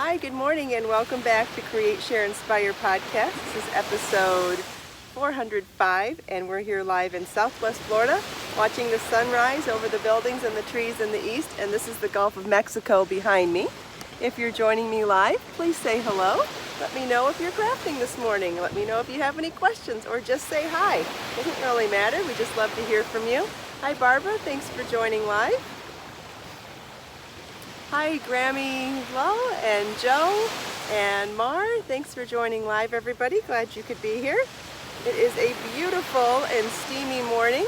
Hi, good morning, and welcome back to Create, Share, Inspire podcast. This is episode 405, and we're here live in Southwest Florida, watching the sunrise over the buildings and the trees in the east, and this is the Gulf of Mexico behind me. If you're joining me live, please say hello. Let me know if you're crafting this morning. Let me know if you have any questions, or just say hi. Doesn't really matter. We just love to hear from you. Hi, Barbara. Thanks for joining live. Hi, Grammy Low and Joe and Mar. Thanks for joining live, everybody. Glad you could be here. It is a beautiful and steamy morning.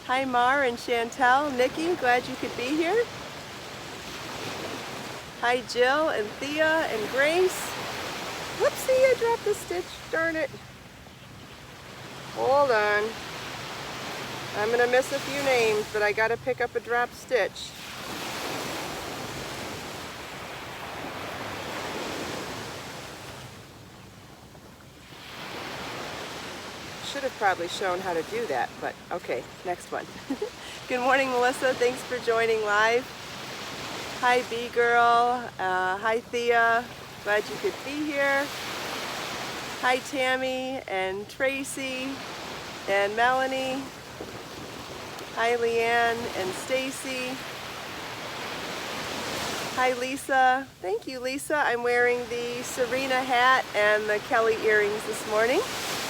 Hi, Mar and Chantel, Nikki. Glad you could be here. Hi, Jill and Thea and Grace. Whoopsie, I dropped the stitch. Darn it. Hold on. I'm going to miss a few names, but I got to pick up a dropped stitch. Should have probably shown how to do that, but okay, next one. Good morning, Melissa. Thanks for joining live. Hi, B-Girl. Hi, Thea. Glad you could be here. Hi, Tammy and Tracy and Melanie. Hi, Leanne and Stacy. Hi, Lisa. Thank you, Lisa. I'm wearing the Serena hat and the Kelly earrings this morning.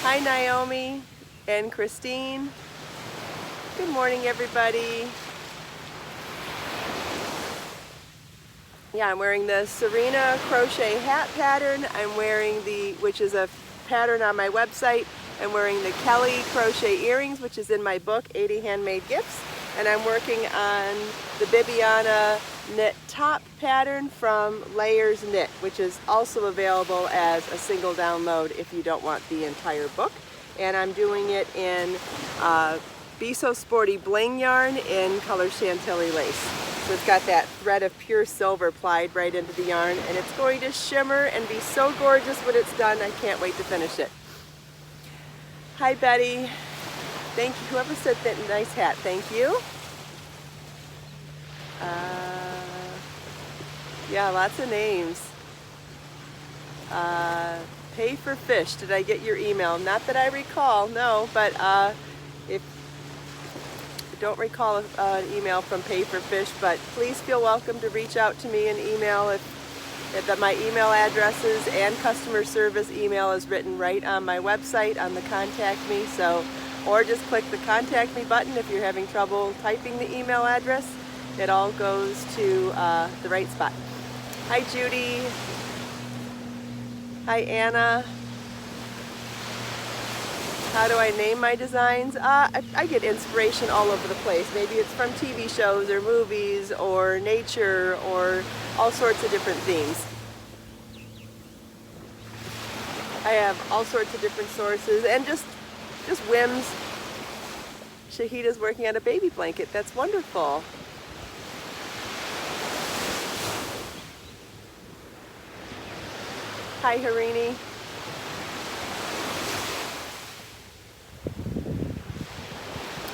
Hi, Naomi and Christine. Good morning, everybody. Yeah, I'm wearing the Serena crochet hat pattern. I'm wearing which is a pattern on my website. I'm wearing the Kelly crochet earrings, which is in my book, 80 Handmade Gifts. And I'm working on the Bibiana knit top pattern from Layers Knit, which is also available as a single download if you don't want the entire book. And I'm doing it in Be So Sporty bling yarn in color Chantilly lace. So it's got that thread of pure silver plied right into the yarn, and it's going to shimmer and be so gorgeous when it's done. I can't wait to finish it. Hi, Betty. Thank you. Whoever said that nice hat, thank you. Yeah, lots of names. Pay for Fish. Did I get your email? Not that I recall, no, but if I don't recall an email from Pay for Fish, but please feel welcome to reach out to me in email if my email addresses and customer service email is written right on my website on the contact me. So, or just click the contact me button if you're having trouble typing the email address. It all goes to the right spot. Hi, Judy. Hi, Anna. How do I name my designs? I get inspiration all over the place. Maybe it's from TV shows or movies or nature or all sorts of different themes. I have all sorts of different sources and just whims. Shahida's working on a baby blanket. That's wonderful. Hi, Harini.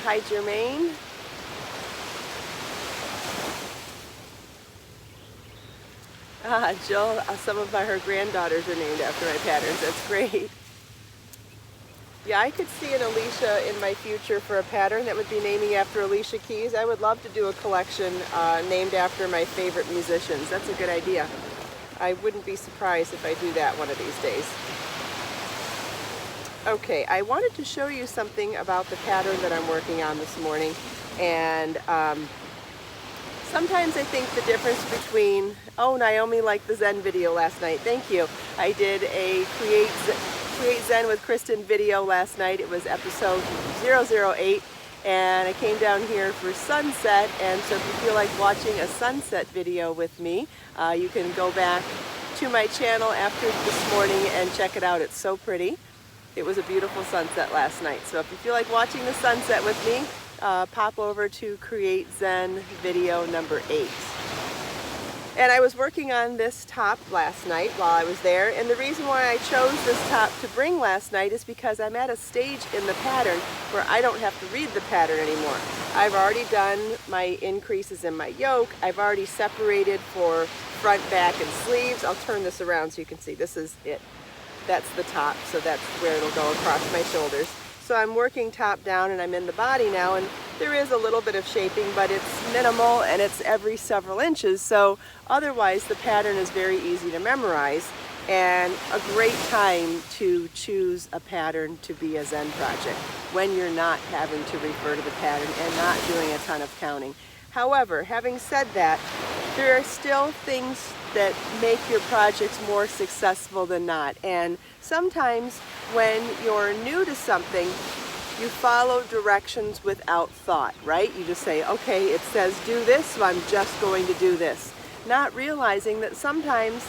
Hi, Jermaine. Jill, some of her granddaughters are named after my patterns. That's great. Yeah, I could see an Alicia in my future for a pattern that would be naming after Alicia Keys. I would love to do a collection named after my favorite musicians. That's a good idea. I wouldn't be surprised if I do that one of these days. Okay, I wanted to show you something about the pattern that I'm working on this morning. And sometimes I think the difference between, oh, Naomi liked the Zen video last night. Thank you. I did a Create Zen with Kristin video last night. It was episode 008. And I came down here for sunset, and so if you feel like watching a sunset video with me, you can go back to my channel after this morning and check it out. It's so pretty. It was a beautiful sunset last night. So if you feel like watching the sunset with me, pop over to Create Zen video number 8. And I was working on this top last night while I was there, and the reason why I chose this top to bring last night is because I'm at a stage in the pattern where I don't have to read the pattern anymore. I've already done my increases in my yoke. I've already separated for front, back, and sleeves. I'll turn this around so you can see. This is it. That's the top, so that's where it'll go across my shoulders. So I'm working top down and I'm in the body now, and there is a little bit of shaping, but it's minimal and it's every several inches, so otherwise the pattern is very easy to memorize and a great time to choose a pattern to be a Zen project when you're not having to refer to the pattern and not doing a ton of counting. However, having said that, there are still things that make your projects more successful than not, and sometimes when you're new to something, you follow directions without thought, right? You just say, okay, it says do this, so I'm just going to do this. Not realizing that sometimes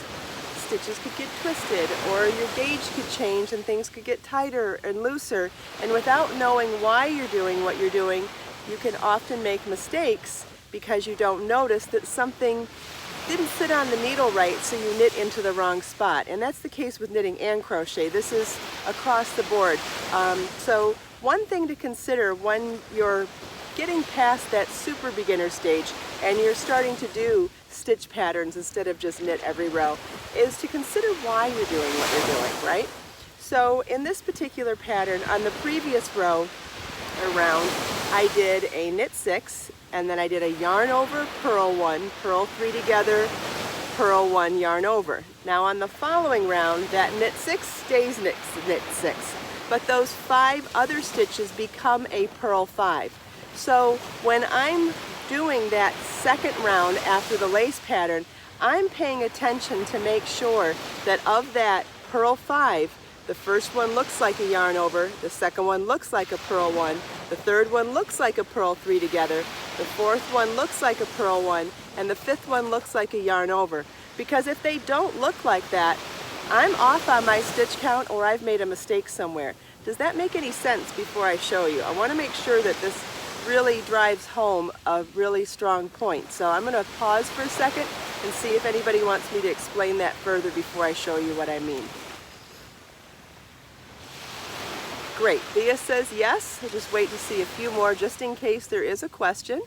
stitches could get twisted or your gauge could change and things could get tighter and looser. And without knowing why you're doing what you're doing, you can often make mistakes because you don't notice that something didn't sit on the needle right, so you knit into the wrong spot. And that's the case with knitting and crochet. This is across the board. So one thing to consider when you're getting past that super beginner stage and you're starting to do stitch patterns instead of just knit every row is to consider why you're doing what you're doing, right? So in this particular pattern, on the previous row around, I did a knit 6, and then I did a yarn over, purl 1, purl 3 together, purl 1, yarn over. Now on the following round, that knit 6 stays knit 6, but those 5 other stitches become a purl 5. So when I'm doing that second round after the lace pattern, I'm paying attention to make sure that of that purl 5, the first one looks like a yarn over, the second one looks like a purl 1, the third one looks like a purl 3 together, the fourth one looks like a purl 1, and the fifth one looks like a yarn over. Because if they don't look like that, I'm off on my stitch count or I've made a mistake somewhere. Does that make any sense before I show you? I want to make sure that this really drives home a really strong point. So I'm going to pause for a second and see if anybody wants me to explain that further before I show you what I mean. Great. Thea says yes. I'll just wait to see a few more just in case there is a question.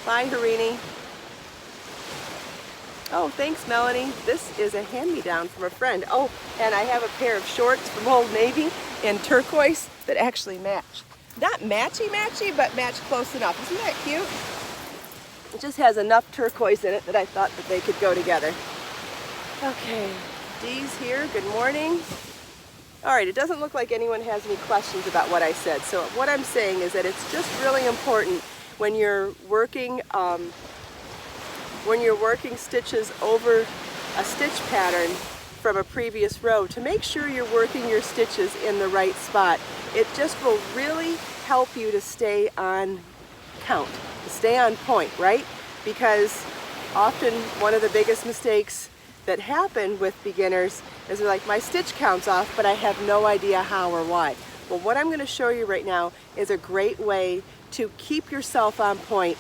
Bye, Harini. Oh, thanks, Melanie. This is a hand-me-down from a friend. Oh, and I have a pair of shorts from Old Navy in turquoise that actually match. Not matchy-matchy, but match close enough. Isn't that cute? It just has enough turquoise in it that I thought that they could go together. Okay, Dee's here. Good morning. All right, it doesn't look like anyone has any questions about what I said. So what I'm saying is that it's just really important when you're working stitches over a stitch pattern from a previous row to make sure you're working your stitches in the right spot. It just will really help you to stay on count, to stay on point, right? Because often one of the biggest mistakes that happen with beginners is they're like, my stitch count's off, but I have no idea how or why. Well, what I'm going to show you right now is a great way to keep yourself on point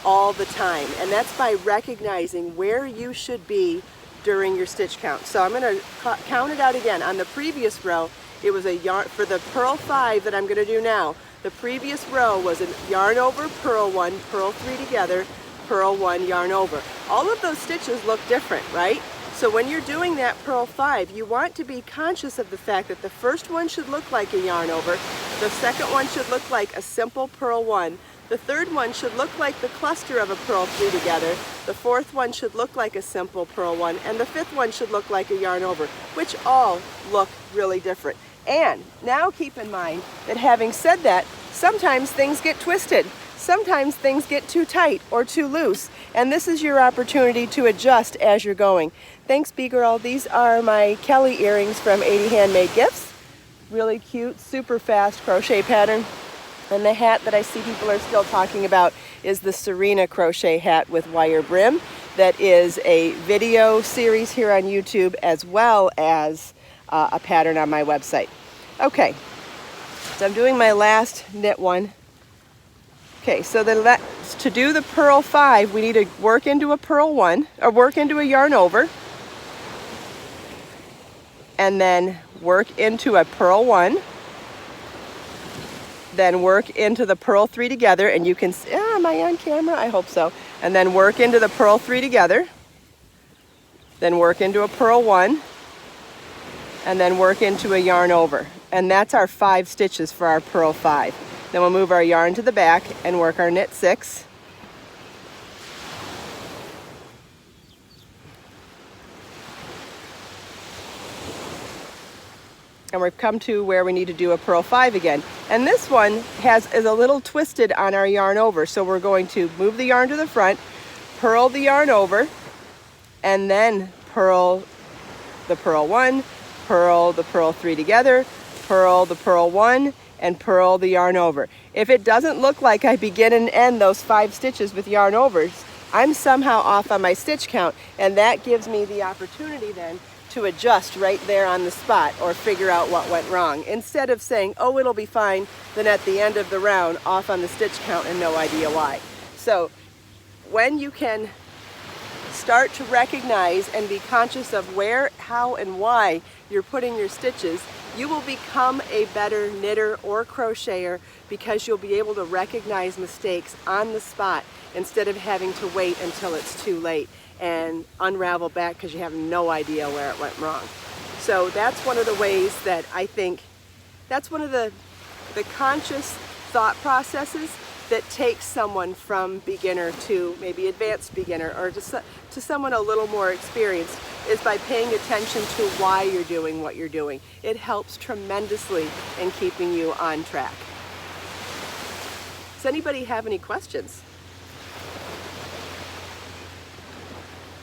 all the time, and that's by recognizing where you should be during your stitch count. So I'm going to count it out again. On the previous row, it was a yarn for the purl 5 that I'm going to do now. The previous row was a yarn over, purl 1, purl 3 together, purl 1, yarn over. All of those stitches look different, right? So when you're doing that purl 5, you want to be conscious of the fact that the first one should look like a yarn over, the second one should look like a simple purl 1, the third one should look like the cluster of a purl 3 together, the fourth one should look like a simple purl 1, and the fifth one should look like a yarn over, which all look really different. And now keep in mind that having said that, sometimes things get twisted. Sometimes things get too tight or too loose, and this is your opportunity to adjust as you're going. Thanks, B-Girl. These are my Kelly earrings from 80 Handmade Gifts. Really cute, super fast crochet pattern. And the hat that I see people are still talking about is the Serena crochet hat with wire brim. That is a video series here on YouTube as well as a pattern on my website. Okay, so I'm doing my last knit one. Okay, Okay, so then to do the purl 5, we need to work into a purl 1, or work into a yarn over, and then work into a purl 1, then work into the purl 3 together, and you can see, am I on camera? I hope so. And then work into the purl 3 together, then work into a purl 1, and then work into a yarn over. And that's our 5 stitches for our purl 5. Then we'll move our yarn to the back and work our knit 6. And we've come to where we need to do a purl 5 again. And this one is a little twisted on our yarn over. So we're going to move the yarn to the front, purl the yarn over, and then purl the purl 1, purl the purl 3 together, purl the purl 1, and purl the yarn over. If it doesn't look like I begin and end those 5 stitches with yarn overs, I'm somehow off on my stitch count, and that gives me the opportunity then to adjust right there on the spot or figure out what went wrong. Instead of saying, oh, it'll be fine, then at the end of the round, off on the stitch count and no idea why. So when you can start to recognize and be conscious of where, how, and why you're putting your stitches, you will become a better knitter or crocheter because you'll be able to recognize mistakes on the spot instead of having to wait until it's too late and unravel back because you have no idea where it went wrong. So that's one of the ways that I think, that's one of the conscious thought processes that takes someone from beginner to maybe advanced beginner or to someone a little more experienced, is by paying attention to why you're doing what you're doing. It helps tremendously in keeping you on track. Does anybody have any questions?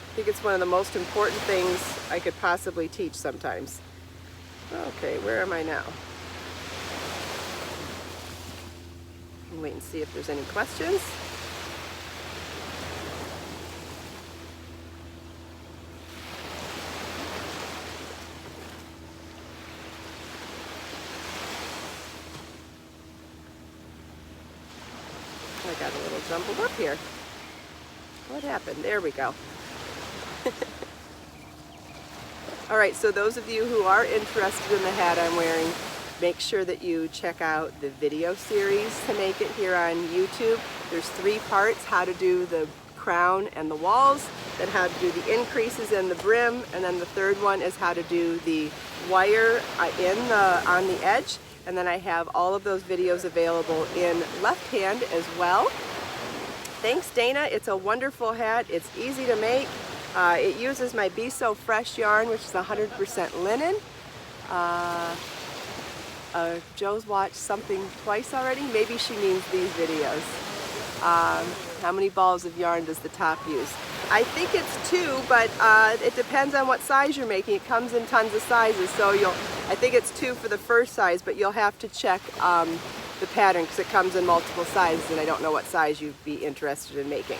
I think it's one of the most important things I could possibly teach sometimes. Okay, where am I now? I'll wait and see if there's any questions. I got a little jumbled up here. What happened? There we go. All right, so those of you who are interested in the hat I'm wearing, make sure that you check out the video series to make it here on YouTube. There's 3 parts: how to do the crown and the walls, then how to do the increases in the brim, and then the 3rd one is how to do the wire on the edge. And then I have all of those videos available in left hand as well. Thanks, Dana. It's a wonderful hat. It's easy to make. It uses my Be So Fresh yarn, which is 100% linen. Joe's watched something twice already. Maybe she means these videos. How many balls of yarn does the top use? I think it's 2, but it depends on what size you're making. It comes in tons of sizes, so I think it's 2 for the first size, but you'll have to check the pattern because it comes in multiple sizes, and I don't know what size you'd be interested in making.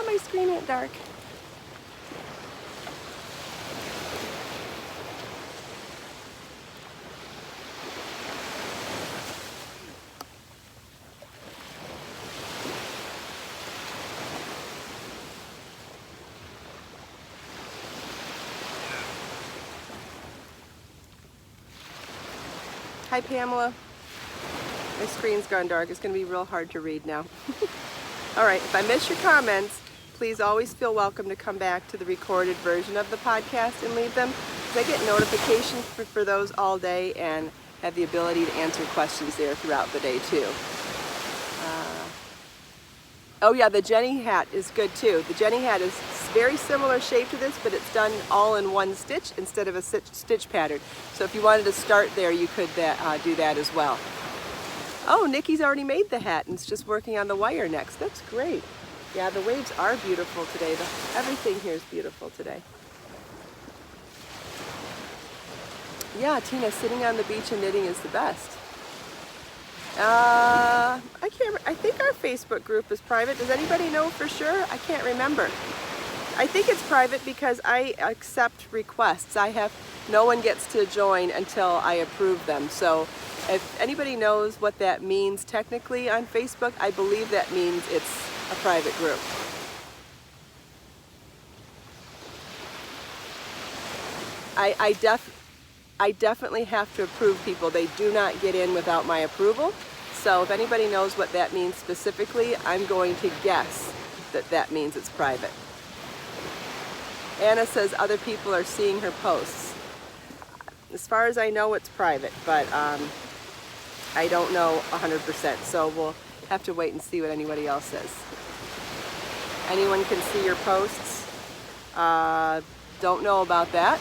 My screen went dark. Hi, Pamela. My screen's gone dark. It's going to be real hard to read now. All right, if I miss your comments, please always feel welcome to come back to the recorded version of the podcast and leave them, because I get notifications for those all day and have the ability to answer questions there throughout the day too. Oh yeah, the Jenny hat is good too. The Jenny hat is very similar shape to this, but it's done all in one stitch instead of a stitch pattern. So if you wanted to start there, you could do that as well. Oh, Nikki's already made the hat and it's just working on the wire next. That's great. Yeah, the waves are beautiful today. Everything here is beautiful today. Yeah, Tina, sitting on the beach and knitting is the best. I think our Facebook group is private. Does anybody know for sure? I can't remember. I think it's private because I accept requests. No one gets to join until I approve them. So if anybody knows what that means technically on Facebook, I believe that means it's a private group. I definitely have to approve people. They do not get in without my approval. So if anybody knows what that means specifically, I'm going to guess that that means it's private. Anna says other people are seeing her posts. As far as I know, it's private, but I don't know 100%. So we'll have to wait and see what anybody else says. Anyone can see your posts. Don't know about that.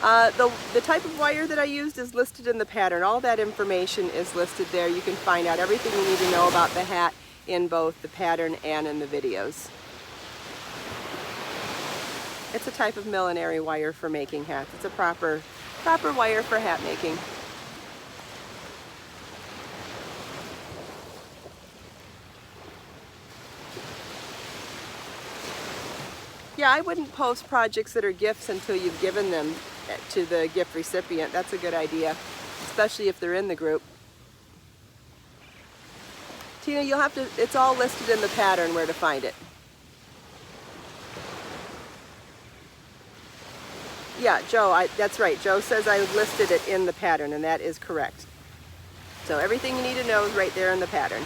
The type of wire that I used is listed in the pattern. All that information is listed there. You can find out everything you need to know about the hat in both the pattern and in the videos. It's a type of millinery wire for making hats. It's a proper wire for hat making. Yeah, I wouldn't post projects that are gifts until you've given them to the gift recipient. That's a good idea, especially if they're in the group. Tina, it's all listed in the pattern where to find it. Yeah, Joe, that's right. Joe says I listed it in the pattern, and that is correct. So everything you need to know is right there in the pattern.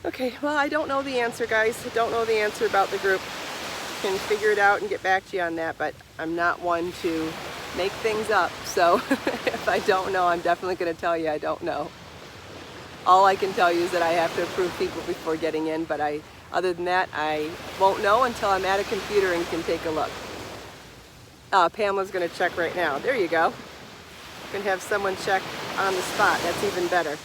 Okay, well, I don't know the answer, guys. I don't know the answer about the group. Can figure it out and get back to you on that, but I'm not one to make things up. So if I don't know, I'm definitely going to tell you I don't know. All I can tell you is that I have to approve people before getting in, but other than that, I won't know until I'm at a computer and can take a look. Pamela's going to check right now. There you go. You can have someone check on the spot. That's even better.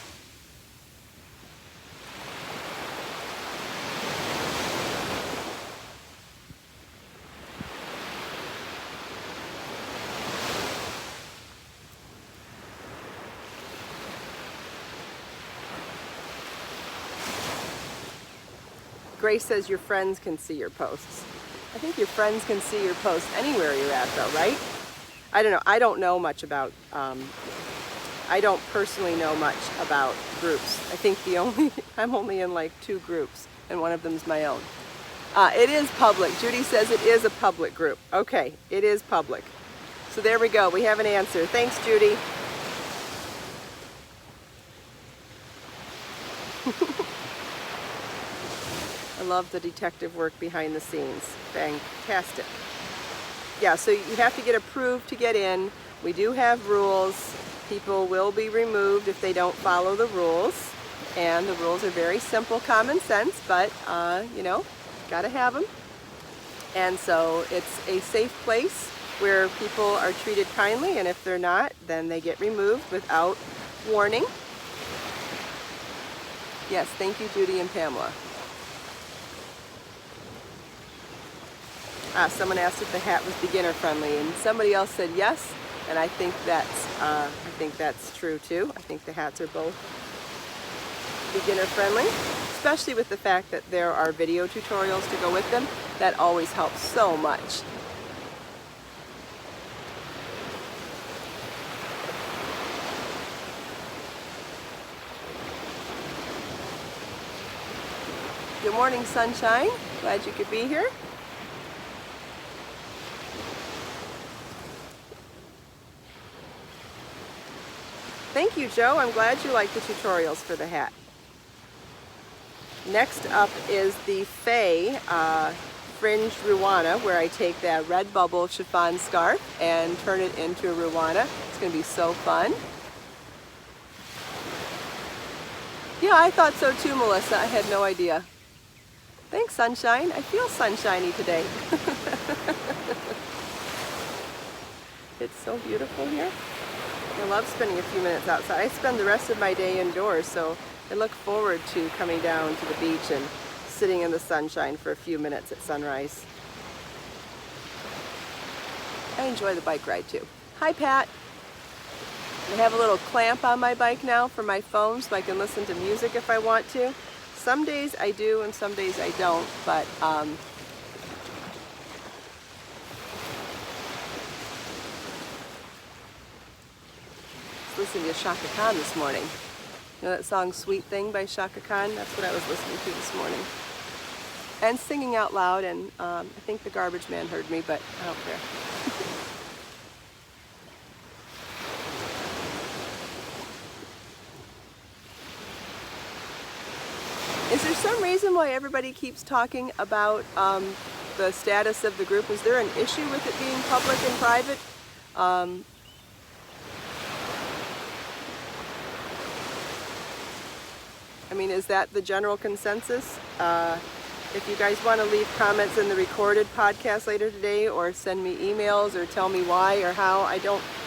Grace says your friends can see your posts. I think your friends can see your posts anywhere you're at though, right? I don't know. I don't know much about, I don't personally know much about groups. I think I'm only in like 2 groups and one of them's my own. It is public. Judy says it is a public group. Okay, it is public. So there we go. We have an answer. Thanks, Judy. I love the detective work behind the scenes. Fantastic. Yeah, so you have to get approved to get in. We do have rules. People will be removed if they don't follow the rules. And the rules are very simple, common sense, but, you know, gotta have them. And so it's a safe place where people are treated kindly, and if they're not, then they get removed without warning. Yes, thank you, Judy and Pamela. Someone asked if the hat was beginner friendly, and somebody else said yes, and I think that's true too. I think the hats are both beginner friendly, especially with the fact that there are video tutorials to go with them. That always helps so much. Good morning, sunshine. Glad you could be here. Thank you, Joe. I'm glad you like the tutorials for the hat. Next up is the Faye Fringe Ruana, where I take that red bubble chiffon scarf and turn it into a Ruana. It's going to be so fun. Yeah, I thought so too, Melissa. I had no idea. Thanks, sunshine. I feel sunshiny today. It's so beautiful here. I love spending a few minutes outside. I spend the rest of my day indoors, so I look forward to coming down to the beach and sitting in the sunshine for a few minutes at sunrise. I enjoy the bike ride too. Hi, Pat. I have a little clamp on my bike now for my phone so I can listen to music if I want to. Some days I do and some days I don't, but listening to Shaka Khan this morning. You know that song Sweet Thing by Shaka Khan? That's what I was listening to this morning. And singing out loud, and I think the garbage man heard me, but I don't care. Is there some reason why everybody keeps talking about the status of the group? Is there an issue with it being public and private? I mean, is that the general consensus? If you guys want to leave comments in the recorded podcast later today, or send me emails, or tell me why or how, I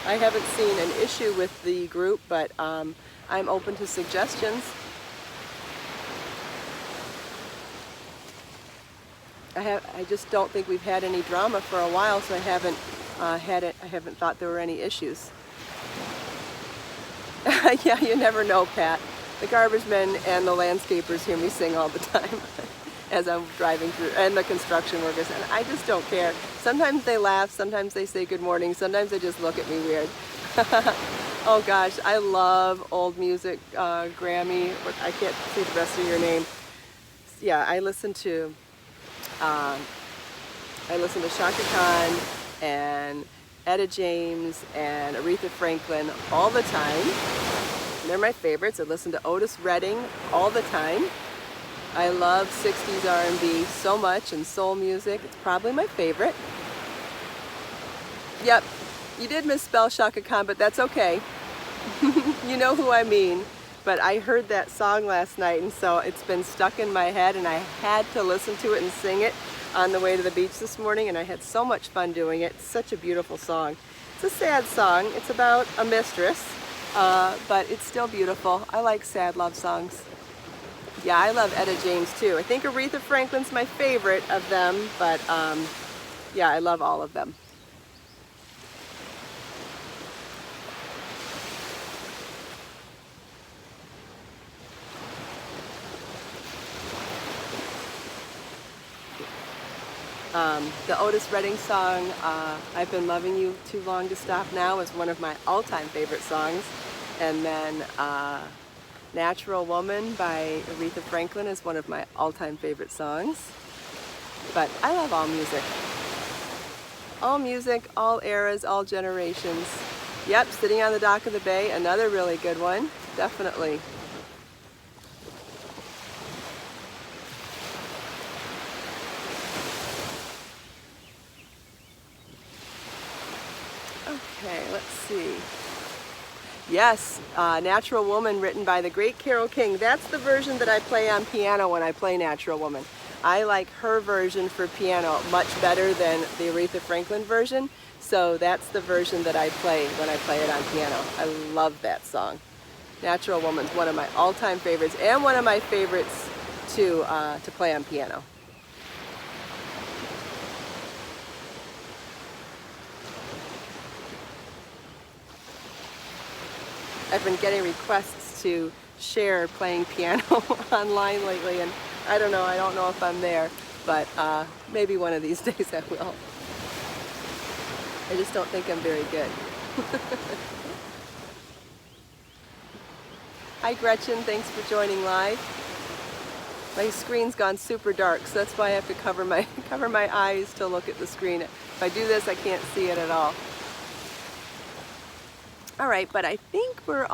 haven't seen an issue with the group, but I'm open to suggestions. I just don't think we've had any drama for a while, so I haven't thought there were any issues. Yeah, you never know, Pat. The garbage men and the landscapers hear me sing all the time as I'm driving through, and the construction workers, and I just don't care. Sometimes they laugh, sometimes they say good morning, sometimes they just look at me weird. Oh gosh, I love old music. Grammy, I can't see the rest of your name. Yeah, I listen to Shaka Khan and Etta James and Aretha Franklin all the time. They're my favorites. I listen to Otis Redding all the time. I love 60s R&B so much, and soul music. It's probably my favorite. Yep, you did misspell Shaka Khan, but that's okay. You know who I mean. But I heard that song last night, and so it's been stuck in my head, and I had to listen to it and sing it on the way to the beach this morning, and I had so much fun doing it. It's such a beautiful song. It's a sad song. It's about a mistress, but it's still beautiful. I like sad love songs. Yeah, I love Etta James too. I think Aretha Franklin's my favorite of them, but yeah, I love all of them. The Otis Redding song, I've Been Loving You Too Long to Stop Now, is one of my all-time favorite songs. And then Natural Woman by Aretha Franklin is one of my all-time favorite songs. But I love all music. All music, all eras, all generations. Yep, Sitting on the Dock of the Bay, another really good one, definitely. Okay, let's see. Yes, Natural Woman, written by the great Carole King. That's the version that I play on piano when I play Natural Woman. I like her version for piano much better than the Aretha Franklin version, so that's the version that I play when I play it on piano. I love that song. Natural Woman's one of my all-time favorites, and one of my favorites to play on piano. I've been getting requests to share playing piano online lately, and I don't know if I'm there, but maybe one of these days I will. I just don't think I'm very good. Hi Gretchen, thanks for joining live. My screen's gone super dark, so that's why I have to cover my eyes to look at the screen. If I do this, I can't see it at all. All right, but I think we're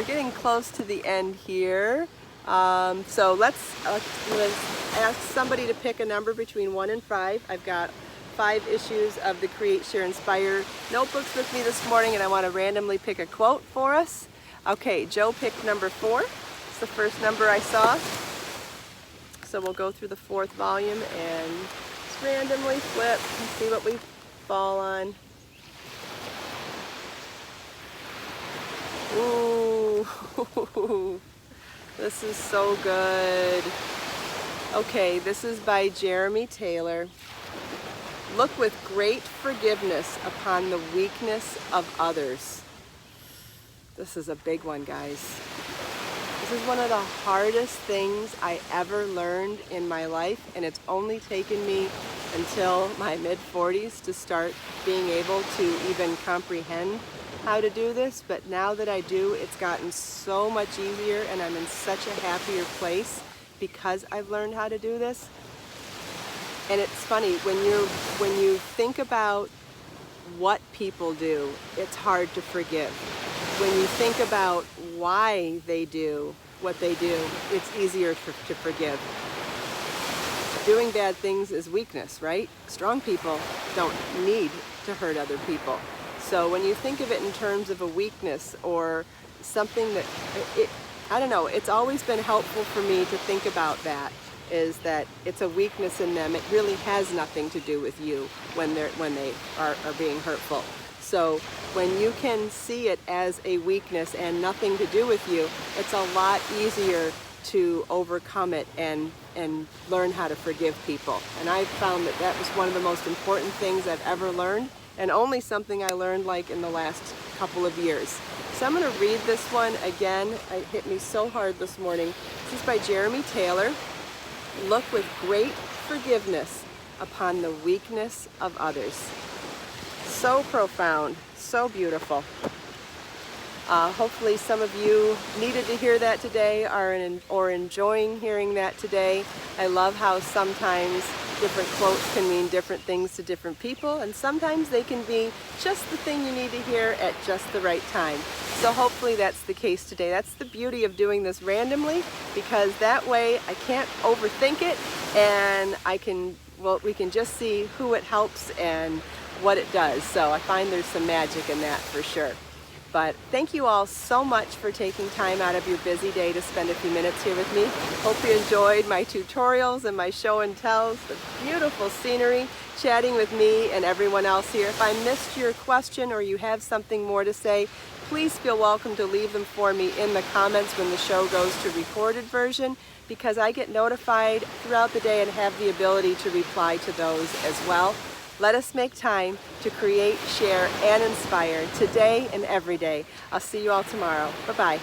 getting close to the end here. So let's ask somebody to pick a number between 1 and 5. I've got 5 issues of the Create, Share, Inspire notebooks with me this morning, and I want to randomly pick a quote for us. Okay, Joe picked number 4. It's the first number I saw. So we'll go through the 4th volume and just randomly flip and see what we fall on. Ooh, This is so good. Okay, this is by Jeremy Taylor. Look with great forgiveness upon the weakness of others. This is a big one, guys. This is one of the hardest things I ever learned in my life, and it's only taken me until my mid-40s to start being able to even comprehend how to do this. But now that I do, it's gotten so much easier, and I'm in such a happier place because I've learned how to do this. And it's funny, when you think about what people do, it's hard to forgive. When you think about why they do what they do, it's easier to forgive. Doing bad things is weakness, right? Strong people don't need to hurt other people. So when you think of it in terms of a weakness or something that, I don't know, it's always been helpful for me to think about that, is that it's a weakness in them. It really has nothing to do with you when they are being hurtful. So when you can see it as a weakness and nothing to do with you, it's a lot easier to overcome it and learn how to forgive people. And I found that that was one of the most important things I've ever learned, and only something I learned like in the last couple of years. So I'm going to read this one again. It hit me so hard this morning. This is by Jeremy Taylor. Look with great forgiveness upon the weakness of others. So profound, so beautiful. Hopefully some of you needed to hear that today or enjoying hearing that today. I love how sometimes different quotes can mean different things to different people, and sometimes they can be just the thing you need to hear at just the right time. So hopefully that's the case today. That's the beauty of doing this randomly, because that way I can't overthink it, and we can just see who it helps and what it does. So I find there's some magic in that for sure. But thank you all so much for taking time out of your busy day to spend a few minutes here with me. Hope you enjoyed my tutorials and my show and tells, the beautiful scenery, chatting with me and everyone else here. If I missed your question or you have something more to say, please feel welcome to leave them for me in the comments when the show goes to recorded version, because I get notified throughout the day and have the ability to reply to those as well. Let us make time to create, share, and inspire today and every day. I'll see you all tomorrow. Bye-bye.